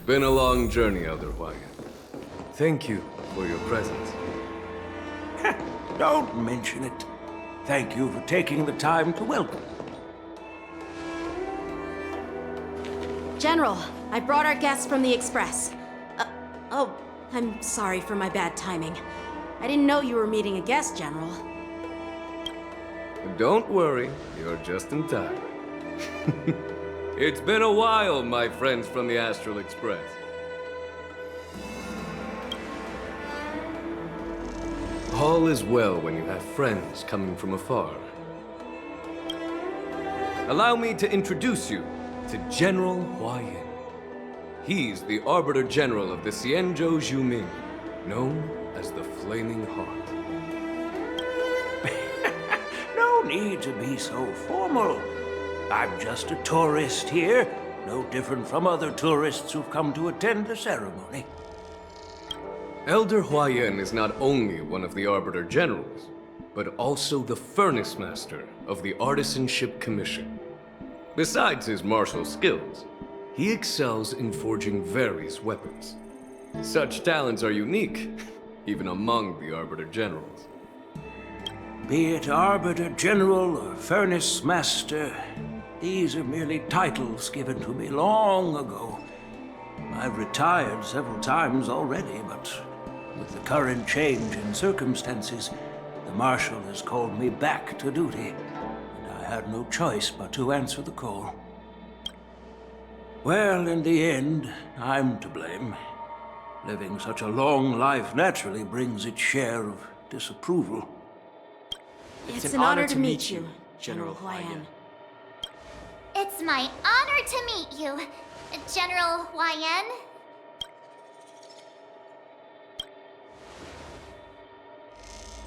been a long journey, Elder Hwayan. Thank you for your presence. Don't mention it. Thank you for taking the time to welcome. General, I brought our guests from the Express. Oh, I'm sorry for my bad timing. I didn't know you were meeting a guest, General. Don't worry, you're just in time. It's been a while, my friends from the Astral Express. All is well when you have friends coming from afar. Allow me to introduce you to General Hwayan. He's the Arbiter General of the Xianzhou Zhuming, known as the Flaming Heart. No need to be so formal. I'm just a tourist here, no different from other tourists who've come to attend the ceremony. Elder Hwayan is not only one of the Arbiter Generals, but also the Furnace Master of the Artisanship Commission. Besides his martial skills, he excels in forging various weapons. Such talents are unique, even among the Arbiter Generals. Be it Arbiter General or Furnace Master, these are merely titles given to me long ago. I've retired several times already, but with the current change in circumstances, the Marshal has called me back to duty, and I had no choice but to answer the call. Well, in the end, I'm to blame. Living such a long life naturally brings its share of disapproval. It's an honor to meet you, General Hwayan. It's my honor to meet you, General Hwayan.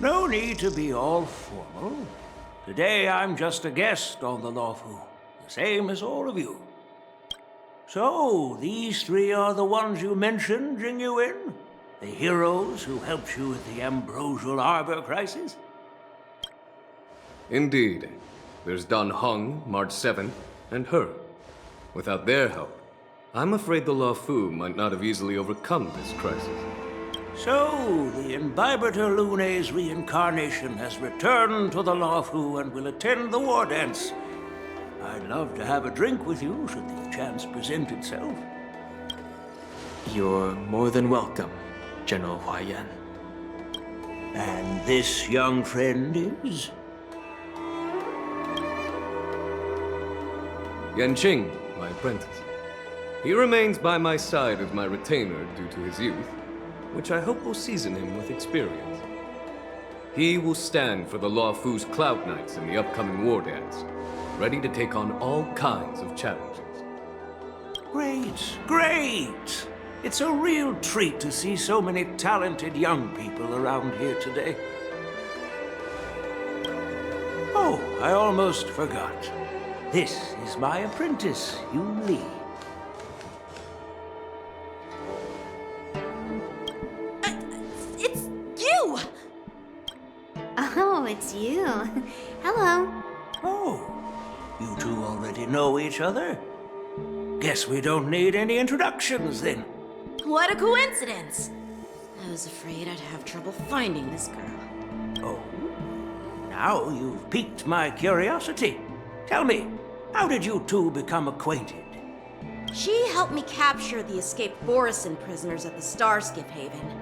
No need to be all formal. Today I'm just a guest on the Luofu, the same as all of you. So, these three are the ones you mentioned, Jingyuin? The heroes who helped you with the Ambrosial Arbor crisis? Indeed. There's Dan Heng, March 7th, and her. Without their help, I'm afraid the Luofu might not have easily overcome this crisis. So, the Imbibitor Lune's reincarnation has returned to the Luofu and will attend the war dance. I'd love to have a drink with you should the chance present itself. You're more than welcome, General Hwayan. And this young friend is? Yanqing, my apprentice. He remains by my side as my retainer due to his youth, which I hope will season him with experience. He will stand for the Luofu's Cloud Knights in the upcoming war dance, ready to take on all kinds of challenges. Great, great! It's a real treat to see so many talented young people around here today. Oh, I almost forgot. This is my apprentice, Yu Li. It's you! Oh, it's you. Hello. Oh, you two already know each other? Guess we don't need any introductions then. What a coincidence! I was afraid I'd have trouble finding this girl. Oh, now you've piqued my curiosity. Tell me, how did you two become acquainted? She helped me capture the escaped Borisin prisoners at the Starskiff Haven.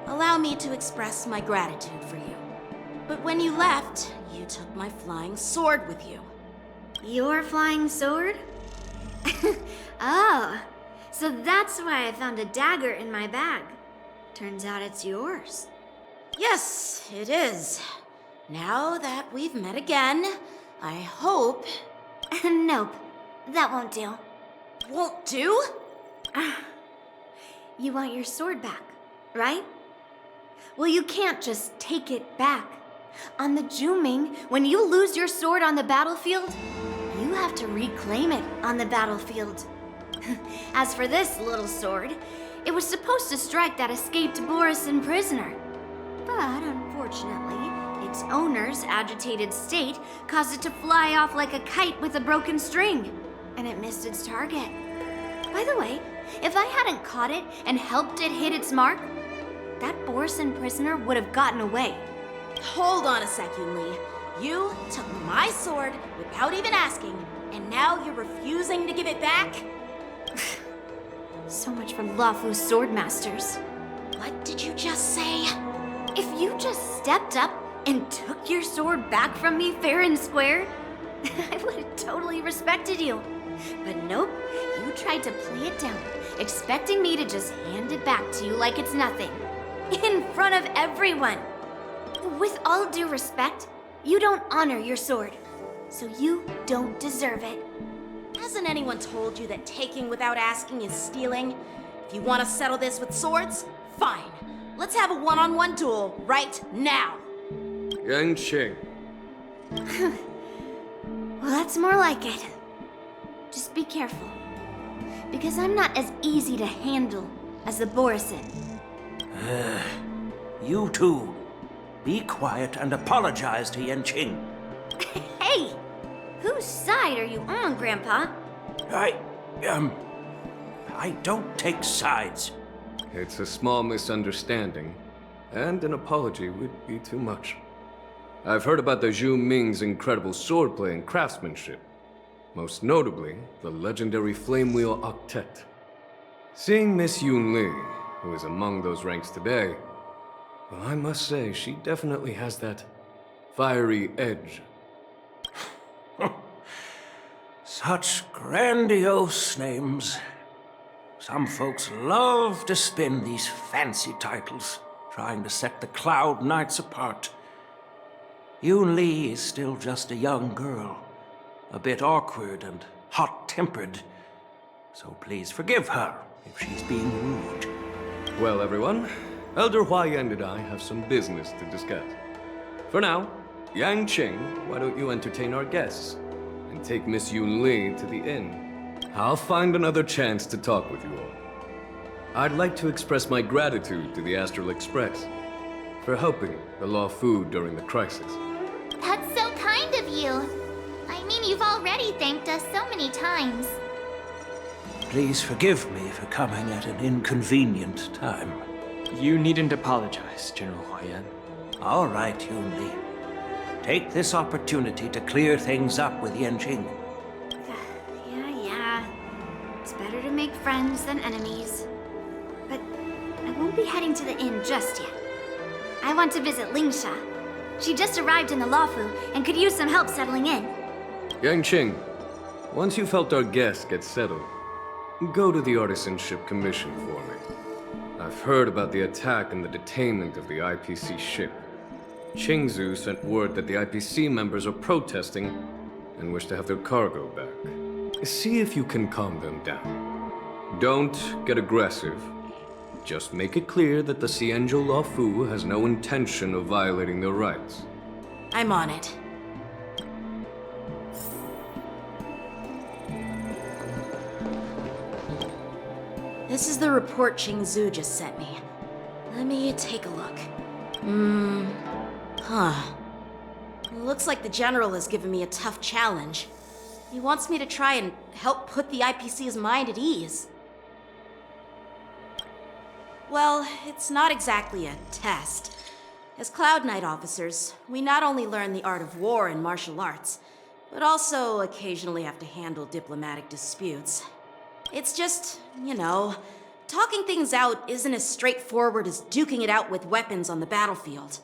Allow me to express my gratitude for you. But when you left, you took my flying sword with you. Your flying sword? Oh, so that's why I found a dagger in my bag. Turns out it's yours. Yes, it is. Now that we've met again, I hope... Nope, that won't do. Won't do? You want your sword back, right? Well, you can't just take it back. On the Zhuming, when you lose your sword on the battlefield, you have to reclaim it on the battlefield. As for this little sword, it was supposed to strike that escaped Borisin prisoner. But unfortunately, its owner's agitated state caused it to fly off like a kite with a broken string, and it missed its target. By the way, If I hadn't caught it and helped it hit its mark, that Borisin prisoner would have gotten away. Hold on a sec, Yunli. You took my sword without even asking, and now you're refusing to give it back? So much for Luofu's sword masters. What did you just say? If you just stepped up and took your sword back from me fair and square, I would have totally respected you. But nope, you tried to play it down, expecting me to just hand it back to you like it's nothing. In front of everyone. With all due respect, you don't honor your sword, so you don't deserve it. Hasn't anyone told you that taking without asking is stealing? If you want to settle this with swords, fine. Let's have a one-on-one duel right now. Yang Qing. Well, that's more like it. Just be careful, because I'm not as easy to handle as the Borisin. You two, be quiet and apologize to Yanqing. Hey! Whose side are you on, Grandpa? I don't take sides. It's a small misunderstanding, and an apology would be too much. I've heard about the Zhu Ming's incredible swordplay and craftsmanship. Most notably, the legendary Flame Wheel Octet. Seeing Miss Yunli, who is among those ranks today, well, I must say, she definitely has that fiery edge. Such grandiose names. Some folks love to spin these fancy titles, trying to set the Cloud Knights apart. Yun Li is still just a young girl, a bit awkward and hot-tempered, so please forgive her if she's being rude. Well, everyone, Elder Huayan and I have some business to discuss. For now, Yang Qing, why don't you entertain our guests and take Miss Yun Li to the inn? I'll find another chance to talk with you all. I'd like to express my gratitude to the Astral Express for helping the Luofu during the crisis. That's so kind of you. I mean, you've already thanked us so many times. Please forgive me for coming at an inconvenient time. You needn't apologize, General Huayan. All right, Yun Li. Take this opportunity to clear things up with Yanqing. Yeah. It's better to make friends than enemies. But I won't be heading to the inn just yet. I want to visit Lingsha. She just arrived in the Luofu and could use some help settling in. Yang Qing, once you've helped our guests get settled, go to the Artisanship Commission for me. I've heard about the attack and the detainment of the IPC ship. Qingzu sent word that the IPC members are protesting and wish to have their cargo back. See if you can calm them down. Don't get aggressive. Just make it clear that the Xianzhou Luofu has no intention of violating their rights. I'm on it. This is the report Qingzu just sent me. Let me take a look. Looks like the General has given me a tough challenge. He wants me to try and help put the IPC's mind at ease. Well, it's not exactly a test. As Cloud Knight officers, we not only learn the art of war and martial arts, but also occasionally have to handle diplomatic disputes. It's just, talking things out isn't as straightforward as duking it out with weapons on the battlefield.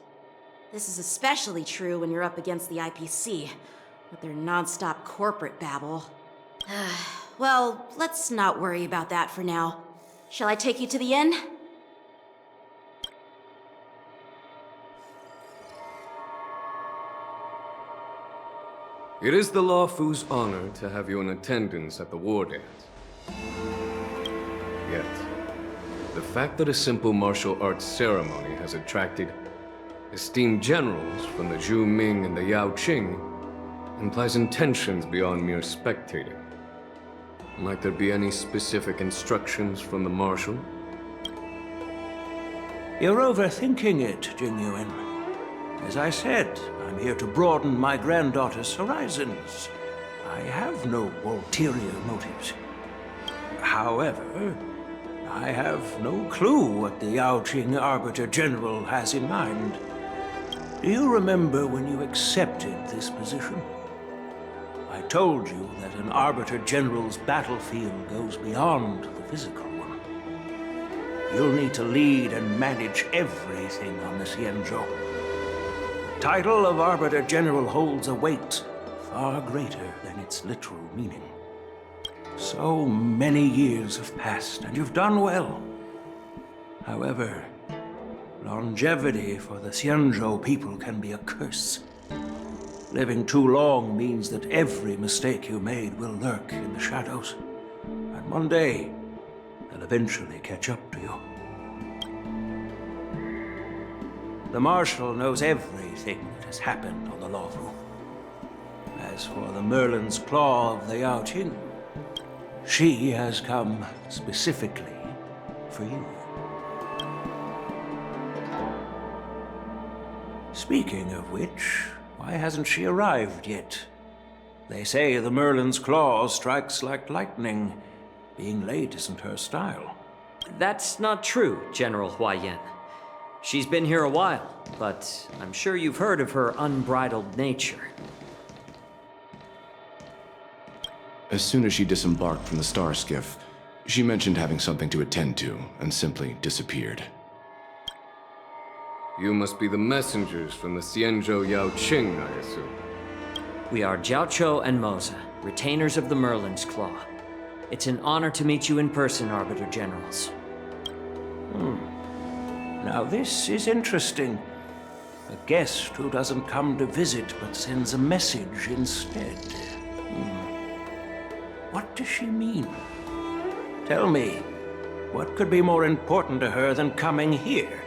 This is especially true when you're up against the IPC, with their non-stop corporate babble. Well, let's not worry about that for now. Shall I take you to the inn? It is the Luofu's honor to have you in attendance at the war dance. Yet, the fact that a simple martial arts ceremony has attracted esteemed generals from the Zhu Ming and the Yao Qing implies intentions beyond mere spectating. Might there be any specific instructions from the Marshal? You're overthinking it, Jingyuan. As I said, I'm here to broaden my granddaughter's horizons. I have no ulterior motives. However, I have no clue what the Yaoqing Arbiter General has in mind. Do you remember when you accepted this position? I told you that an Arbiter General's battlefield goes beyond the physical one. You'll need to lead and manage everything on the Xianzhou. The title of Arbiter General holds a weight far greater than its literal meaning. So many years have passed, and you've done well. However, longevity for the Xianzhou people can be a curse. Living too long means that every mistake you made will lurk in the shadows. And one day, they'll eventually catch up to you. The Marshal knows everything that has happened on the Luofu. As for the Merlin's Claw of the Yaoqing, she has come specifically for you. Speaking of which, why hasn't she arrived yet? They say the Merlin's Claw strikes like lightning. Being late isn't her style. That's not true, General Huayan. She's been here a while, but I'm sure you've heard of her unbridled nature. As soon as she disembarked from the star skiff, she mentioned having something to attend to and simply disappeared. You must be the messengers from the Xianzhou Yaoqing, I assume. We are Jiaoqiu and Moza, retainers of the Merlin's Claw. It's an honor to meet you in person, Arbiter Generals. Now this is interesting. A guest who doesn't come to visit but sends a message instead. What does she mean? Tell me, what could be more important to her than coming here?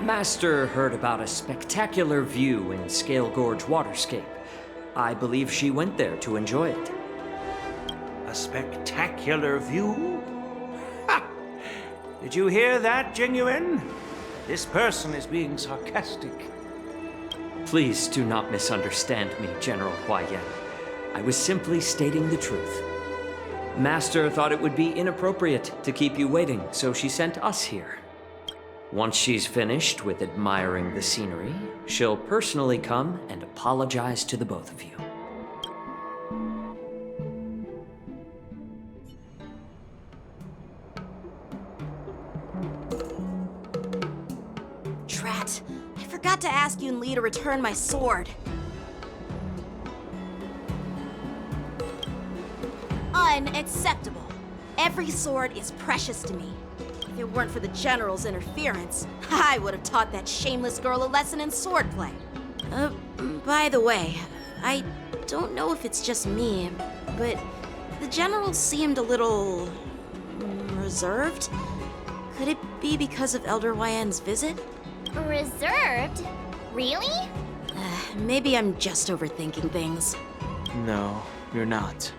Master heard about a spectacular view in Scale Gorge Waterscape. I believe she went there to enjoy it. A spectacular view? Ha! Did you hear that, Jingyuan? This person is being sarcastic. Please do not misunderstand me, General Huayan. I was simply stating the truth. Master thought it would be inappropriate to keep you waiting, so she sent us here. Once she's finished with admiring the scenery, she'll personally come and apologize to the both of you. Drat, I forgot to ask Yun Li to return my sword. Unacceptable. Every sword is precious to me. If it weren't for the General's interference, I would have taught that shameless girl a lesson in swordplay. By the way, I don't know if it's just me, but the General seemed a little reserved. Could it be because of Elder Huayan's visit? Reserved? Really? Maybe I'm just overthinking things. No, you're not.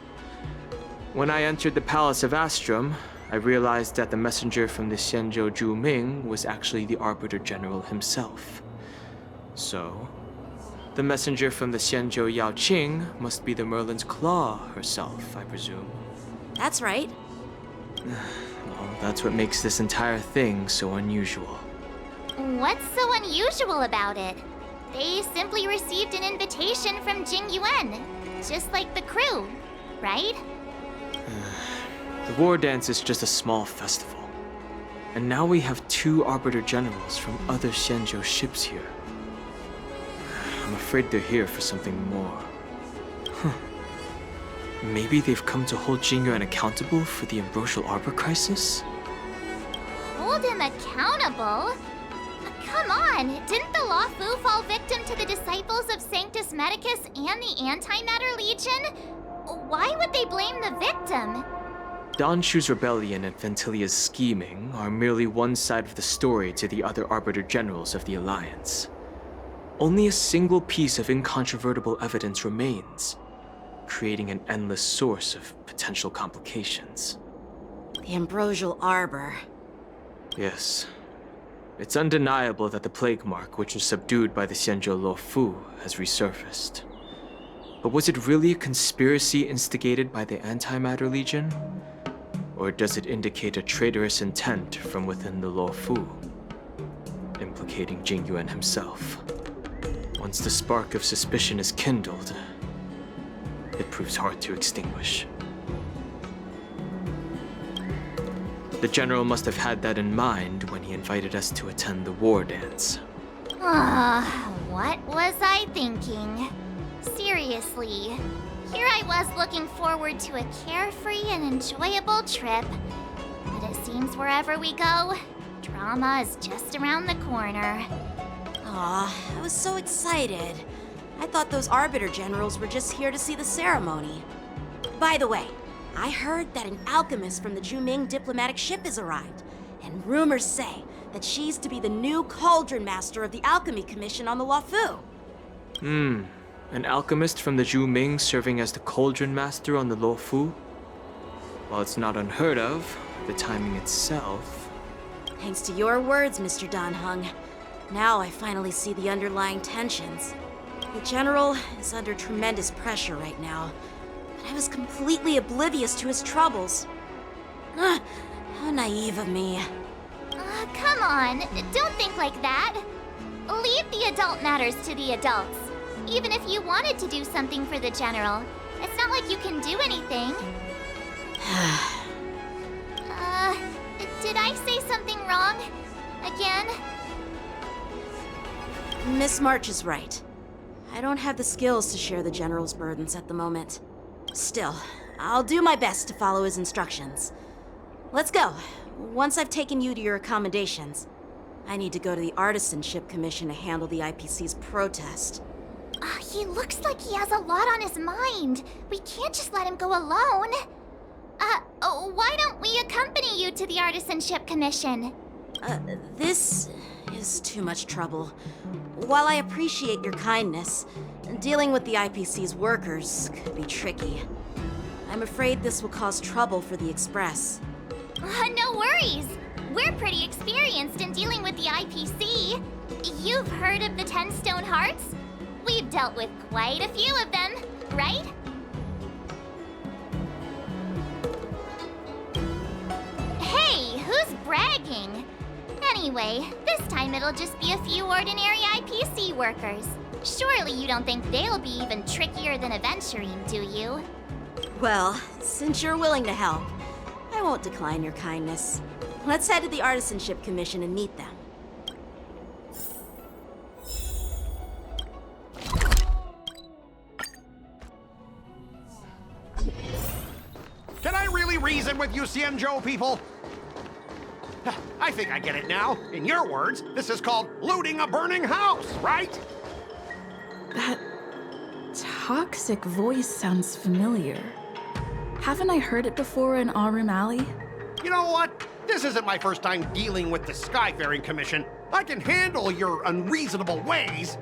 When I entered the Palace of Astrum, I realized that the messenger from the Xianzhou Zhuming was actually the Arbiter General himself. So, the messenger from the Xianzhou Yaoqing must be the Merlin's Claw herself, I presume. That's right. Well, that's what makes this entire thing so unusual. What's so unusual about it? They simply received an invitation from Jingyuan, just like the crew, right? The war dance is just a small festival. And now we have 2 Arbiter Generals from other Xianzhou ships here. I'm afraid they're here for something more. Maybe they've come to hold Jingyuan accountable for the Ambrosial Arbor crisis? Hold him accountable? Come on, didn't the Luofu fall victim to the disciples of Sanctus Medicus and the Antimatter Legion? Why would they blame the victim? Danshu's rebellion and Ventilia's scheming are merely one side of the story to the other Arbiter Generals of the Alliance. Only a single piece of incontrovertible evidence remains, creating an endless source of potential complications. The Ambrosial Arbor. Yes. It's undeniable that the plague mark, which was subdued by the Xianzhou Luofu, has resurfaced. But was it really a conspiracy instigated by the Antimatter Legion? Or does it indicate a traitorous intent from within the Luofu, implicating Jingyuan himself? Once the spark of suspicion is kindled, it proves hard to extinguish. The General must have had that in mind when he invited us to attend the war dance. What was I thinking? Seriously, here I was looking forward to a carefree and enjoyable trip. But it seems wherever we go, drama is just around the corner. Aw, I was so excited. I thought those Arbiter Generals were just here to see the ceremony. By the way, I heard that an alchemist from the Juming diplomatic ship has arrived, and rumors say that she's to be the new Cauldron Master of the Alchemy Commission on the Luofu. An alchemist from the Juming serving as the Cauldron Master on the Luofu? While it's not unheard of, the timing itself... Thanks to your words, Mr. Dan Heng. Now I finally see the underlying tensions. The General is under tremendous pressure right now, but I was completely oblivious to his troubles. How naive of me. Come on, don't think like that. Leave the adult matters to the adults. Even if you wanted to do something for the General, it's not like you can do anything. Did I say something wrong? Again? Miss March is right. I don't have the skills to share the General's burdens at the moment. Still, I'll do my best to follow his instructions. Let's go. Once I've taken you to your accommodations, I need to go to the Artisanship Commission to handle the IPC's protest. He looks like he has a lot on his mind. We can't just let him go alone. Why don't we accompany you to the Artisanship Commission? This is too much trouble. While I appreciate your kindness, dealing with the IPC's workers could be tricky. I'm afraid this will cause trouble for the Express. No worries. We're pretty experienced in dealing with the IPC. You've heard of the 10 Stone Hearts? We've dealt with quite a few of them, right? Hey, who's bragging? Anyway, this time it'll just be a few ordinary IPC workers. Surely you don't think they'll be even trickier than Aventurine, do you? Well, since you're willing to help, I won't decline your kindness. Let's head to the Artisanship Commission and meet them. Can I really reason with you Xianzhou people? I think I get it now. In your words, this is called looting a burning house, right? That toxic voice sounds familiar. Haven't I heard it before in Arum Alley? You know what? This isn't my first time dealing with the Skyfaring Commission. I can handle your unreasonable ways,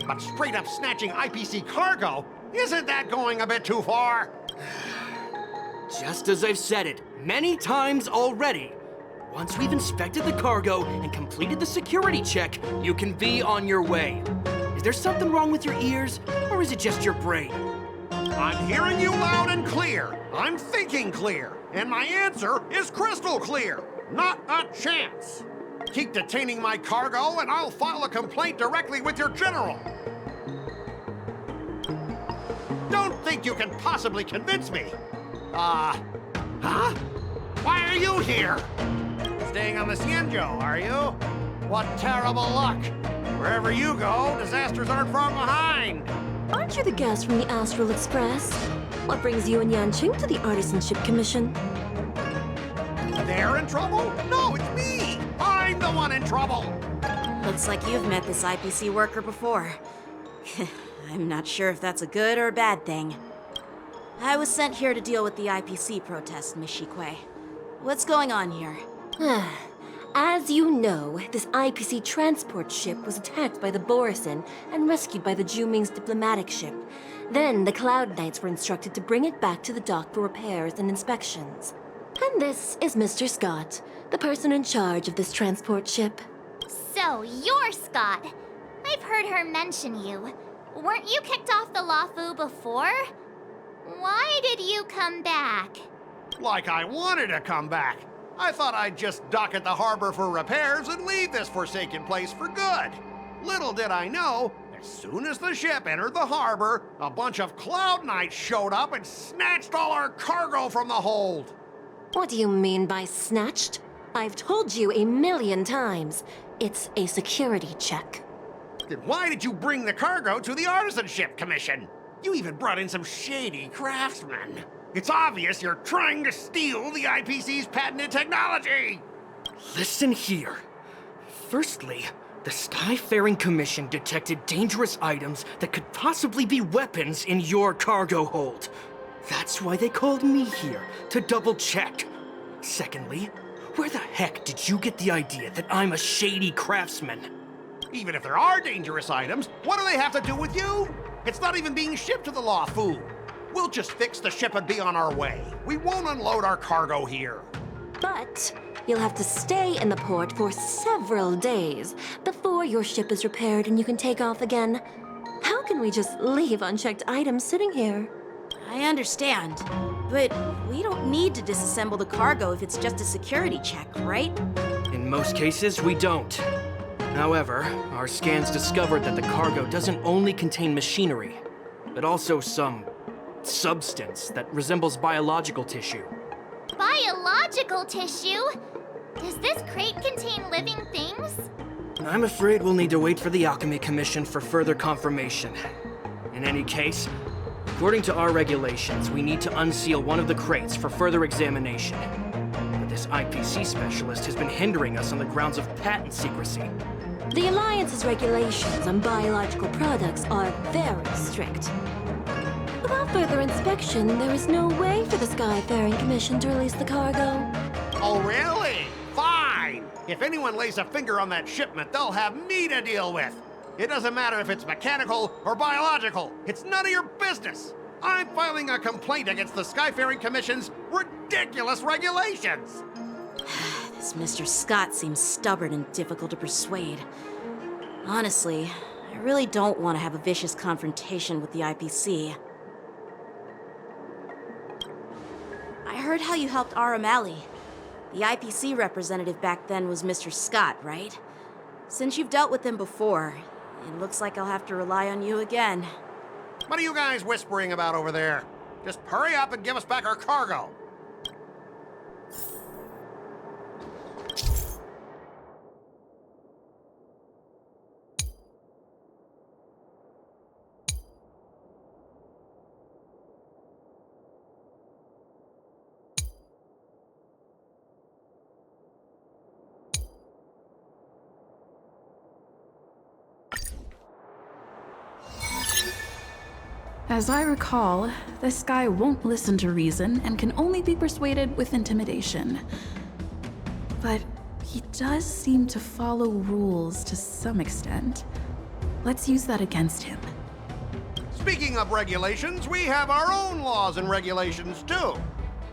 but straight up snatching IPC cargo, isn't that going a bit too far? Just as I've said it many times already, once we've inspected the cargo and completed the security check, you can be on your way. Is there something wrong with your ears, or is it just your brain? I'm hearing you loud and clear. I'm thinking clear. And my answer is crystal clear. Not a chance. Keep detaining my cargo and I'll file a complaint directly with your general. Don't think you can possibly convince me. Huh? Why are you here? Staying on the Xianzhou, are you? What terrible luck. Wherever you go, disasters aren't far behind. Aren't you the guest from the Astral Express? What brings you and Yanqing to the Artisanship Commission? They're in trouble? No, it's me! I'm the one in trouble! Looks like you've met this IPC worker before. I'm not sure if that's a good or a bad thing. I was sent here to deal with the IPC protest, Miss Shikui. What's going on here? As you know, this IPC transport ship was attacked by the Borisin and rescued by the Juming's diplomatic ship. Then the Cloud Knights were instructed to bring it back to the dock for repairs and inspections. And this is Mr. Scott, the person in charge of this transport ship. So, you're Scott. I've heard her mention you. Weren't you kicked off the Luofu before? Why did you come back? Like I wanted to come back. I thought I'd just dock at the harbor for repairs and leave this forsaken place for good. Little did I know, as soon as the ship entered the harbor, a bunch of Cloud Knights showed up and snatched all our cargo from the hold. What do you mean by snatched? I've told you 1,000,000 times. It's a security check. Then why did you bring the cargo to the Artisanship Commission? You even brought in some shady craftsmen. It's obvious you're trying to steal the IPC's patented technology! Listen here. Firstly, the Skyfaring Commission detected dangerous items that could possibly be weapons in your cargo hold. That's why they called me here, to double check. Secondly, where the heck did you get the idea that I'm a shady craftsman? Even if there are dangerous items, what do they have to do with you? It's not even being shipped to the Lawfu. We'll just fix the ship and be on our way. We won't unload our cargo here. But you'll have to stay in the port for several days before your ship is repaired and you can take off again. How can we just leave unchecked items sitting here? I understand, but we don't need to disassemble the cargo if it's just a security check, right? In most cases, we don't. However, our scans discovered that the cargo doesn't only contain machinery, but also some substance that resembles biological tissue. Biological tissue? Does this crate contain living things? I'm afraid we'll need to wait for the Alchemy Commission for further confirmation. In any case, according to our regulations, we need to unseal one of the crates for further examination. But this IPC specialist has been hindering us on the grounds of patent secrecy. The Alliance's regulations on biological products are very strict. Without further inspection, there is no way for the Skyfaring Commission to release the cargo. Oh, really? Fine! If anyone lays a finger on that shipment, they'll have me to deal with. It doesn't matter if it's mechanical or biological. It's none of your business. I'm filing a complaint against the Skyfaring Commission's ridiculous regulations. This Mr. Scott seems stubborn and difficult to persuade. Honestly, I really don't want to have a vicious confrontation with the IPC. I heard how you helped Aramali. The IPC representative back then was Mr. Scott, right? Since you've dealt with him before, it looks like I'll have to rely on you again. What are you guys whispering about over there? Just hurry up and give us back our cargo. As I recall, this guy won't listen to reason and can only be persuaded with intimidation. But he does seem to follow rules to some extent. Let's use that against him. Speaking of regulations, we have our own laws and regulations too.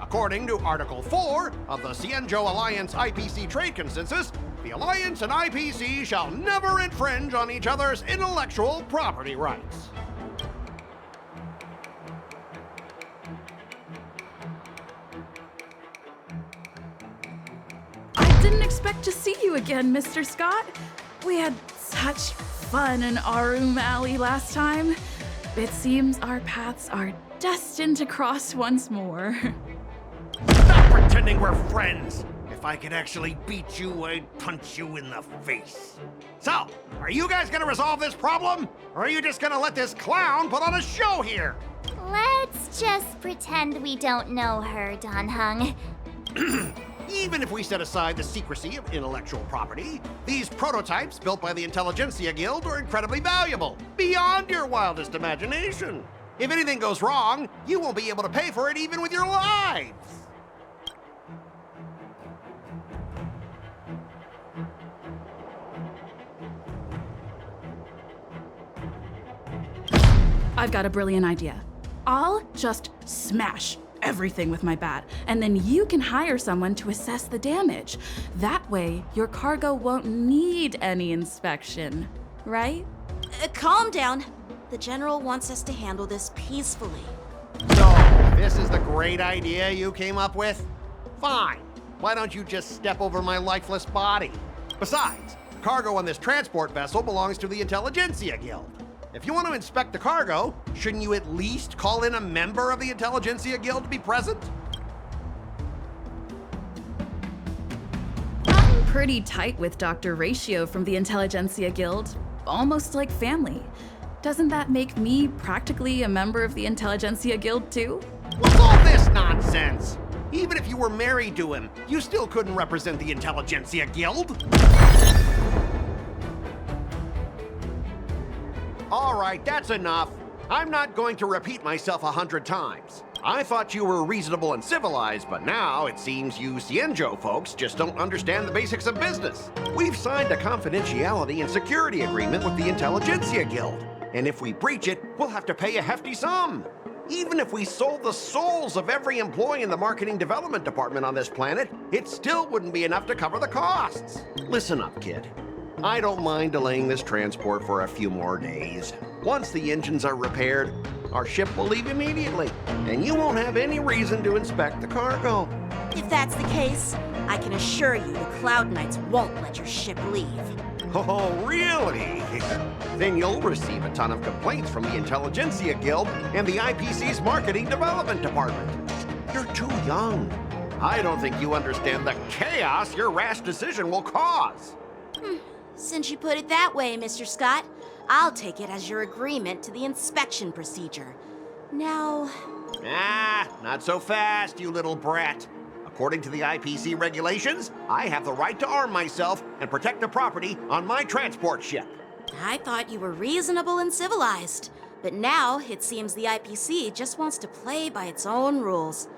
According to Article 4 of the Cienjo Alliance IPC Trade Consensus, the Alliance and IPC shall never infringe on each other's intellectual property rights. Didn't expect to see you again, Mr. Scott. We had such fun in Arum Alley last time. It seems our paths are destined to cross once more. Stop pretending we're friends! If I could actually beat you, I'd punch you in the face. So, are you guys gonna resolve this problem? Or are you just gonna let this clown put on a show here? Let's just pretend we don't know her, Don Hung. Even if we set aside the secrecy of intellectual property, these prototypes built by the Intelligentsia Guild are incredibly valuable, beyond your wildest imagination. If anything goes wrong, you won't be able to pay for it even with your lives. I've got a brilliant idea. I'll just smash everything with my bat, and then you can hire someone to assess the damage. That way, your cargo won't need any inspection, right? Calm down. The General wants us to handle this peacefully. So, This is the great idea you came up with? Fine. Why don't you just step over my lifeless body? Besides, cargo on this transport vessel belongs to the Intelligentsia Guild. If you want to inspect the cargo, shouldn't you at least call in a member of the Intelligentsia Guild to be present? I'm pretty tight with Dr. Ratio from the Intelligentsia Guild, almost like family. Doesn't that make me practically a member of the Intelligentsia Guild too? What's all this nonsense? Even if you were married to him, you still couldn't represent the Intelligentsia Guild. All right, that's enough. I'm not going to repeat myself 100 times. I thought you were reasonable and civilized, but now it seems you Cienjo folks just don't understand the basics of business. We've signed a confidentiality and security agreement with the Intelligentsia Guild, and if we breach it, we'll have to pay a hefty sum. Even if we sold the souls of every employee in the marketing development department on this planet, it still wouldn't be enough to cover the costs. Listen up, kid. I don't mind delaying this transport for a few more days. Once the engines are repaired, our ship will leave immediately, and you won't have any reason to inspect the cargo. If that's the case, I can assure you the Cloud Knights won't let your ship leave. Oh, really? Then you'll receive a ton of complaints from the Intelligentsia Guild and the IPC's Marketing Development Department. You're too young. I don't think you understand the chaos your rash decision will cause. Since you put it that way, Mr. Scott, I'll take it as your agreement to the inspection procedure. Now... Not so fast, you little brat. According to the IPC regulations, I have the right to arm myself and protect the property on my transport ship. I thought you were reasonable and civilized, but now it seems the IPC just wants to play by its own rules.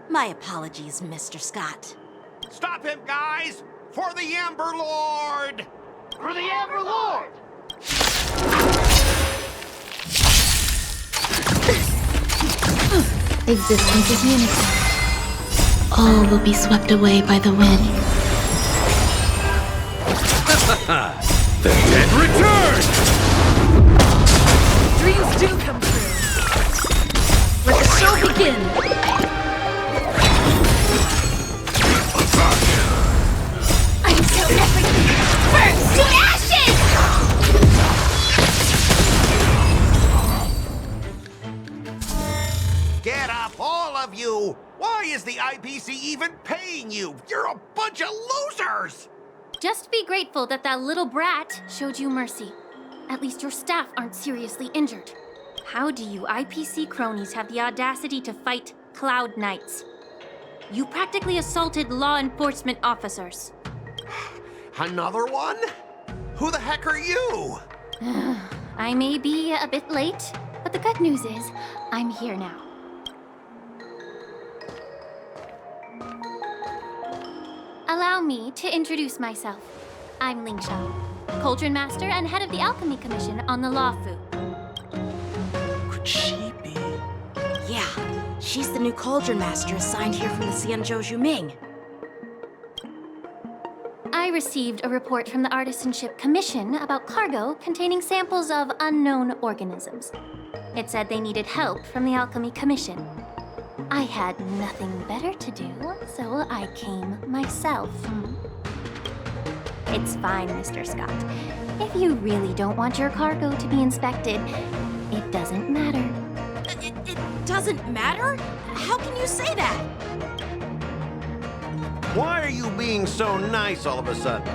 My apologies, Mr. Scott. Stop him, guys! For the Amber Lord! For the Amber Lord! Existence is unity. All will be swept away by the wind. The dead return! Dreams do come true. Let the show begin. Until everything burns to ashes! Get up, all of you! Why is the IPC even paying you? You're a bunch of losers! Just be grateful that that little brat showed you mercy. At least your staff aren't seriously injured. How do you IPC cronies have the audacity to fight Cloud Knights? You practically assaulted law enforcement officers. Another one? Who the heck are you? I may be a bit late, but the good news is I'm here now. Allow me to introduce myself. I'm Lingsha, Cauldron Master and head of the Alchemy Commission on the Lawfu. Could she be? Yeah, she's the new Cauldron Master assigned here from the Cianzhou Juming. I received a report from the Artisanship Commission about cargo containing samples of unknown organisms. It said they needed help from the Alchemy Commission. I had nothing better to do, so I came myself. It's fine, Mr. Scott. If you really don't want your cargo to be inspected, it doesn't matter. It doesn't matter? How can you say that? Why are you being so nice all of a sudden?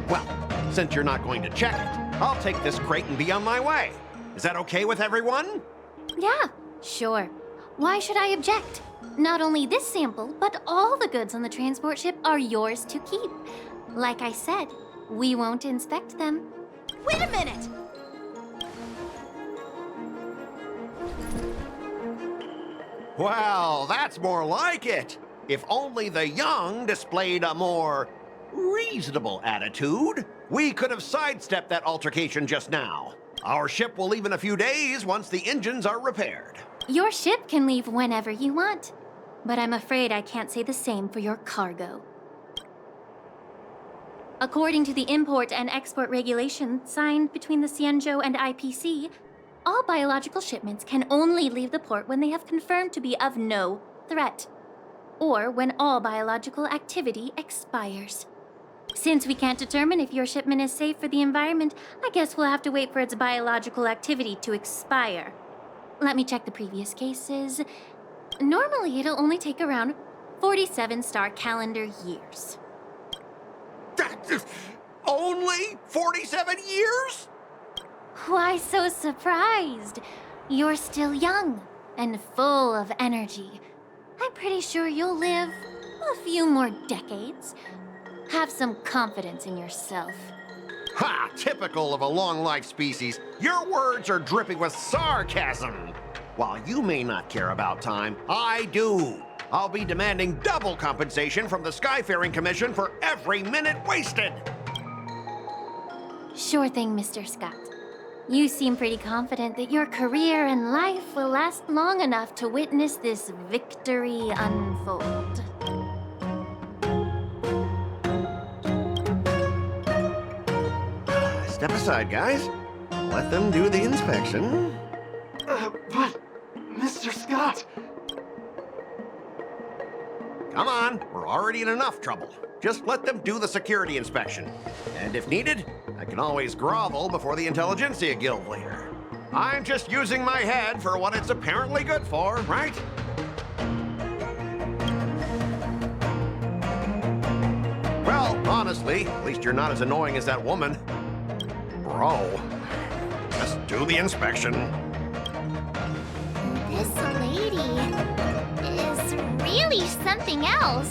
Well, since you're not going to check it, I'll take this crate and be on my way. Is that okay with everyone? Yeah, sure. Why should I object? Not only this sample, but all the goods on the transport ship are yours to keep. Like I said, we won't inspect them. Wait a minute! Well, that's more like it. If only the young displayed a more reasonable attitude, we could have sidestepped that altercation just now. Our ship will leave in a few days once the engines are repaired. Your ship can leave whenever you want, but I'm afraid I can't say the same for your cargo. According to the import and export regulations signed between the Cianzhou and IPC, all biological shipments can only leave the port when they have confirmed to be of no threat, or when all biological activity expires. Since we can't determine if your shipment is safe for the environment, I guess we'll have to wait for its biological activity to expire. Let me check the previous cases. Normally, it'll only take around 47 star calendar years. Only 47 years? Why so surprised? You're still young and full of energy. I'm pretty sure you'll live a few more decades. Have some confidence in yourself. Ha! Typical of a long-life species. Your words are dripping with sarcasm. While you may not care about time, I do. I'll be demanding double compensation from the Skyfaring Commission for every minute wasted. Sure thing, Mr. Scott. You seem pretty confident that your career and life will last long enough to witness this victory unfold. Step aside, guys. Let them do the inspection. But, Mr. Scott... Come on, we're already in enough trouble. Just let them do the security inspection. And if needed, I can always grovel before the Intelligentsia Guild later. I'm just using my head for what it's apparently good for, right? Well, honestly, at least you're not as annoying as that woman. Bro, just do the inspection. This lady is really something else.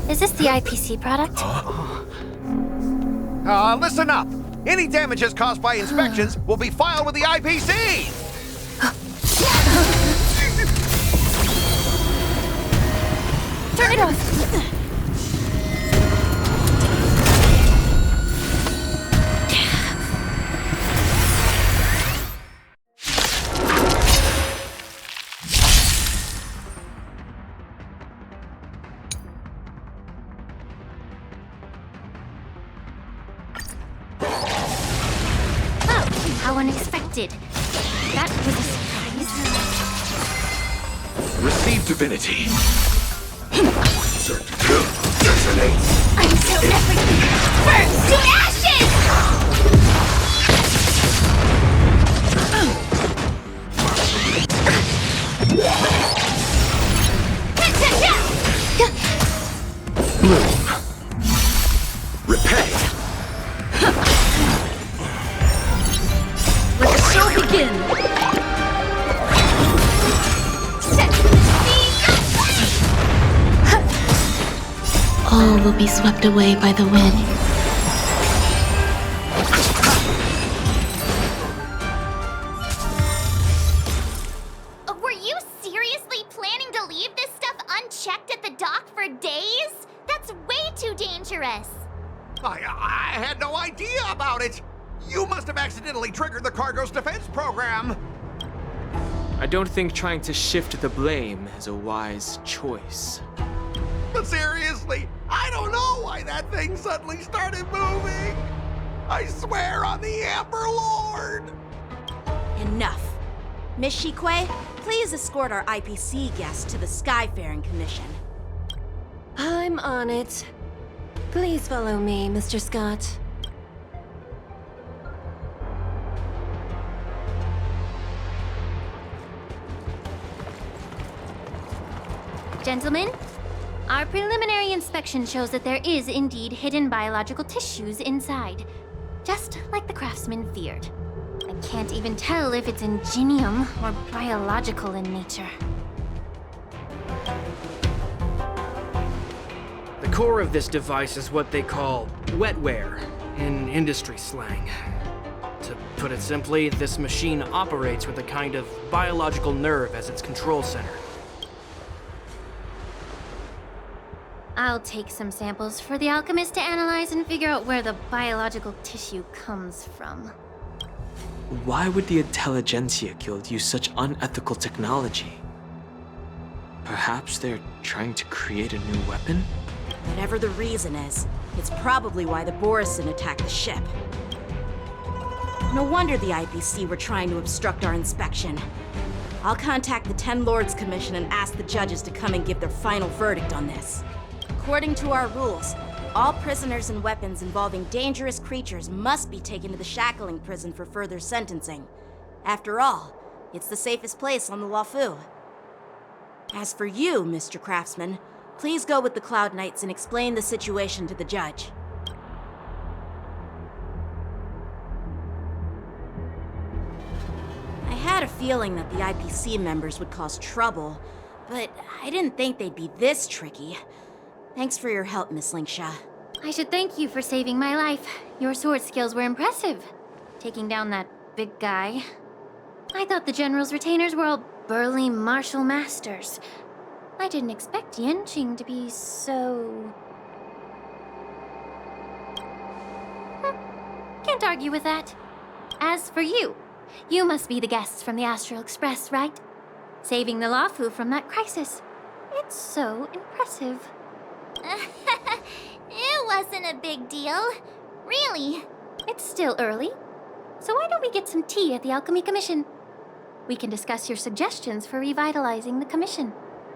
Is this the IPC product? Listen up. Any damages caused by inspections will be filed with the IPC. Turn it off. How unexpected. That was a surprise. Receive divinity. Detonate. Until everything burns to ashes! Bloom. Repay. Let the show begin! All will be swept away by the wind. Were you seriously planning to leave this stuff unchecked at the dock for days? That's way too dangerous. I had no idea about it. You must have accidentally triggered the cargo's defense program. I don't think trying to shift the blame is a wise choice. But seriously, I don't know why that thing suddenly started moving. I swear on the Amber Lord. Enough. Miss Shikwe, please escort our IPC guest to the Skyfaring Commission. I'm on it. Please follow me, Mr. Scott. Gentlemen, our preliminary inspection shows that there is indeed hidden biological tissues inside, just like the craftsman feared. I can't even tell if it's ingenium or biological in nature. The core of this device is what they call wetware in industry slang. To put it simply, this machine operates with a kind of biological nerve as its control center. I'll take some samples for the alchemist to analyze and figure out where the biological tissue comes from. Why would the Intelligentsia Guild use such unethical technology? Perhaps they're trying to create a new weapon? Whatever the reason is, it's probably why the Borison attacked the ship. No wonder the IPC were trying to obstruct our inspection. I'll contact the Ten Lords Commission and ask the judges to come and give their final verdict on this. According to our rules, all prisoners and weapons involving dangerous creatures must be taken to the shackling prison for further sentencing. After all, it's the safest place on the Luofu. As for you, Mr. Craftsman, please go with the Cloud Knights and explain the situation to the judge. I had a feeling that the IPC members would cause trouble, but I didn't think they'd be this tricky. Thanks for your help, Miss Linksha. I should thank you for saving my life. Your sword skills were impressive. Taking down that big guy. I thought the General's retainers were all burly martial masters. I didn't expect Yenqing to be so... Can't argue with that. As for you, you must be the guests from the Astral Express, right? Saving the Luofu from that crisis. It's so impressive. It wasn't a big deal. Really. It's still early. So why don't we get some tea at the Alchemy Commission? We can discuss your suggestions for revitalizing the commission.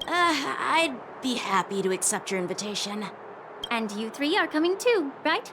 I'd be happy to accept your invitation. And you three are coming too, right?